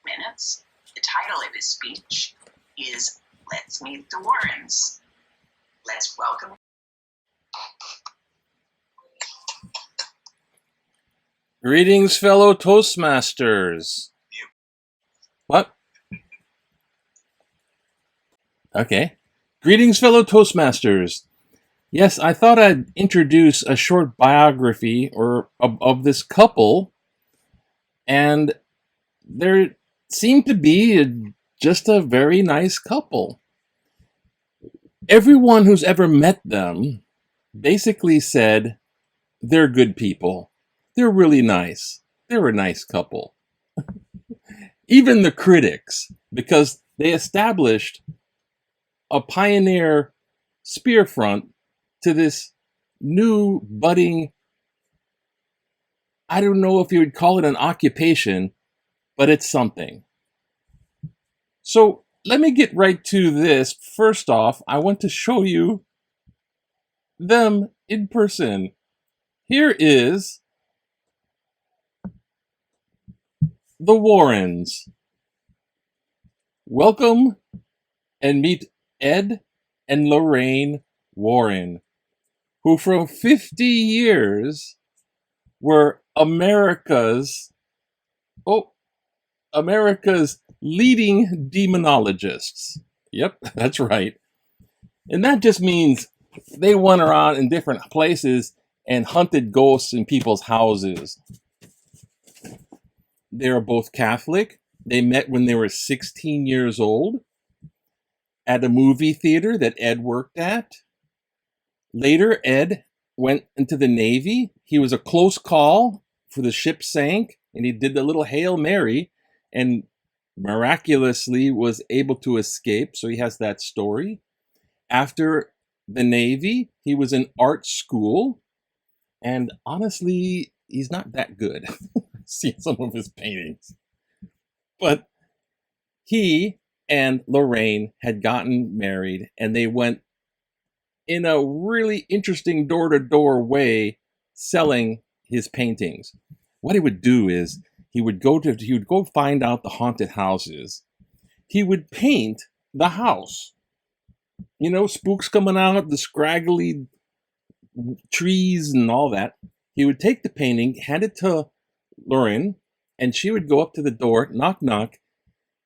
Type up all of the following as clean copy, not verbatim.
Minutes. The title of his speech is Let's Meet the Warrens. Let's welcome. Greetings, fellow Toastmasters. What? Okay. Greetings, fellow Toastmasters. Yes, I thought I'd introduce a short biography of this couple, and there seemed to be just a very nice couple. Everyone who's ever met them basically said they're good people. They're really nice. They're a nice couple. Even the critics, because they established a pioneer spear front to this new budding, I don't know if you would call it an occupation, but it's something. So let me get right to this. First off, I want to show you them in person. Here is the Warrens. Welcome and meet Ed and Lorraine Warren, who for 50 years were America's leading demonologists. Yep, that's right. And that just means they went around in different places and hunted ghosts in people's houses. They are both Catholic. They met when they were 16 years old at a movie theater that Ed worked at. Later, Ed went into the Navy. He was a close call for the ship sank, and he did the little Hail Mary and miraculously was able to escape. So he has that story. After the Navy, he was in art school, and honestly, he's not that good. See some of his paintings. But he and Lorraine had gotten married, and they went in a really interesting door-to-door way selling his paintings. What he would do is he would go find out the haunted houses. He would paint the house. You know, spooks coming out, the scraggly trees and all that. He would take the painting, hand it to Lauren, and she would go up to the door, knock, knock.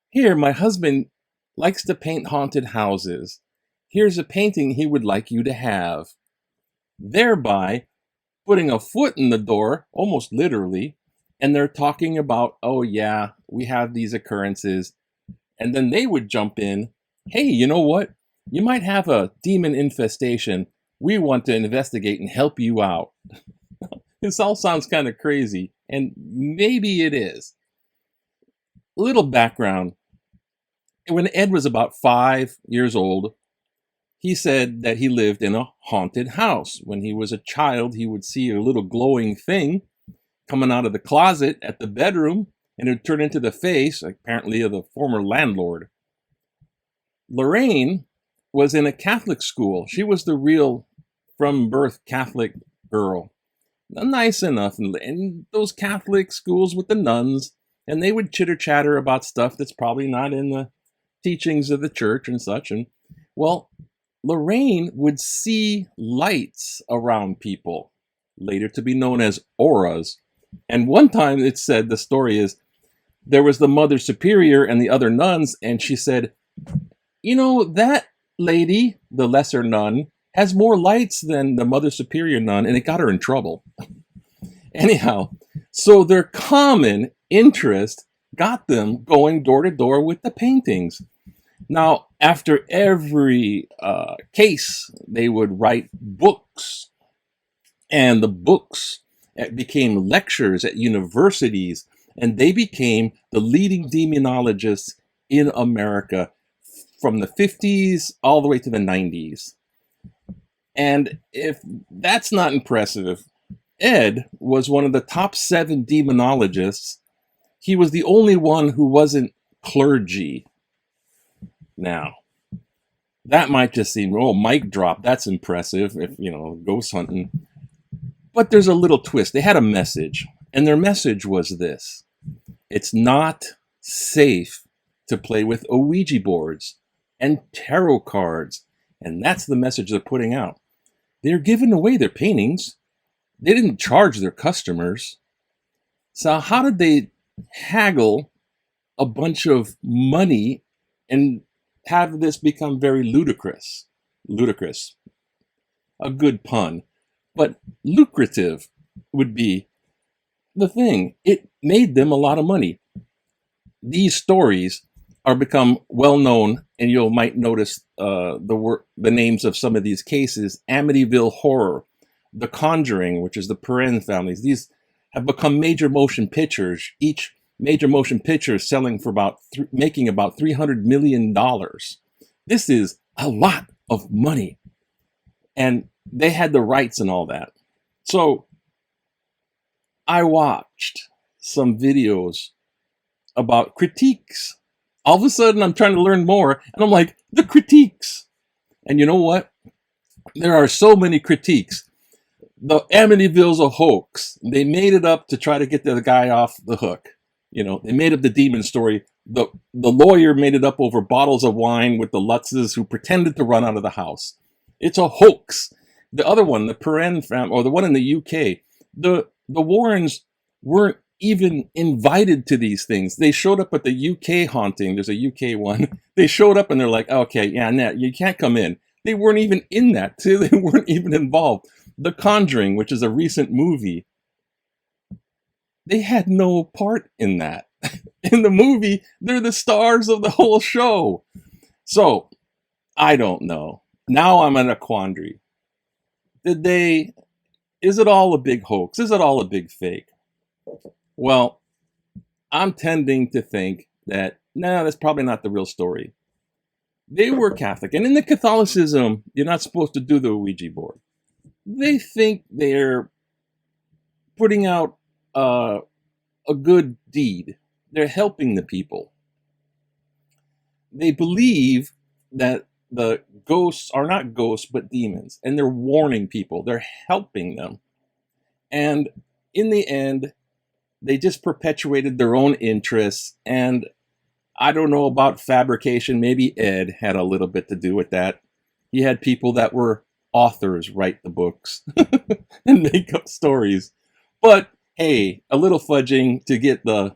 Here, my husband likes to paint haunted houses. Here's a painting he would like you to have. Thereby putting a foot in the door, almost literally, and they're talking about, oh yeah, we have these occurrences. And then they would jump in, hey, you know what? You might have a demon infestation. We want to investigate and help you out. This all sounds kind of crazy, and maybe it is. A little background. When Ed was about 5 years old, he said that he lived in a haunted house. When he was a child, he would see a little glowing thing coming out of the closet at the bedroom, and it would turn into the face, apparently, of the former landlord. Lorraine was in a Catholic school. She was the real, from birth, Catholic girl. Nice enough, and those Catholic schools with the nuns, and they would chitter-chatter about stuff that's probably not in the teachings of the church and such. And, well, Lorraine would see lights around people, later to be known as auras. And one time it said, the story is, there was the Mother Superior and the other nuns, and she said, you know, that lady, the lesser nun, has more lights than the Mother Superior nun, and it got her in trouble. Anyhow, so their common interest got them going door to door with the paintings. Now, after every case, they would write books, and the books became lectures at universities, And they became the leading demonologists in America from the 50s all the way to the 90s. And if that's not impressive, Ed was one of the top 7 demonologists. He was the only one who wasn't clergy. Now, that might just seem, oh, mic drop, that's impressive, if, ghost hunting. But there's a little twist. They had a message, and their message was this: it's not safe to play with Ouija boards and tarot cards. And that's the message they're putting out. They're giving away their paintings. They didn't charge their customers. So how did they haggle a bunch of money and have this become very ludicrous? Ludicrous. A good pun. But lucrative would be the thing. It made them a lot of money. These stories are become well known, and you might notice the names of some of these cases: Amityville Horror, The Conjuring, which is the Perrin families. These have become major motion pictures. Each major motion picture is selling for making about $300 million. This is a lot of money, and they had the rights and all that. So I watched some videos about critiques. All of a sudden, I'm trying to learn more, and I'm like, the critiques. And you know what? There are so many critiques. The Amityville's a hoax. They made it up to try to get the guy off the hook. They made up the demon story. The lawyer made it up over bottles of wine with the Lutzes who pretended to run out of the house. It's a hoax. The other one, the Perrin family, or the one in the UK, the Warrens weren't even invited to these things. They showed up at the UK haunting. There's a UK one. They showed up and they're like, okay, yeah, nah, you can't come in. They weren't even in that too. They weren't even involved. The Conjuring, which is a recent movie, they had no part in that. In the movie, they're the stars of the whole show. So, I don't know. Now I'm in a quandary. Is it all a big hoax? Is it all a big fake? Well, I'm tending to think that, that's probably not the real story. They were Catholic, and in the Catholicism, you're not supposed to do the Ouija board. They think they're putting out a good deed. They're helping the people. They believe that the ghosts are not ghosts, but demons, and they're warning people. They're helping them. And in the end, they just perpetuated their own interests. And I don't know about fabrication. Maybe Ed had a little bit to do with that. He had people that were authors write the books and make up stories. But hey, a little fudging to get the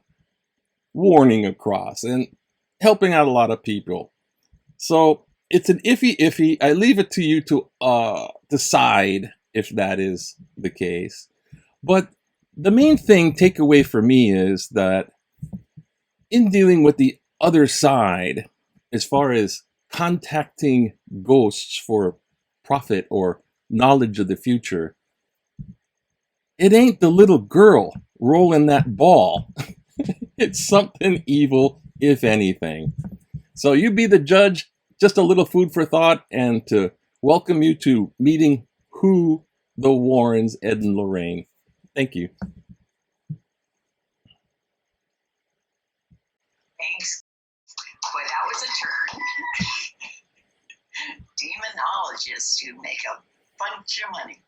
warning across and helping out a lot of people. So it's an iffy. I leave it to you to decide if that is the case. But the main takeaway for me is that in dealing with the other side, as far as contacting ghosts for profit or knowledge of the future, it ain't the little girl rolling that ball. It's something evil, if anything. So you be the judge. Just a little food for thought, and to welcome you to meeting who the Warrens, Ed and Lorraine. Thank you. Thanks. Boy, that was a turn. Demonologists who make a bunch of money.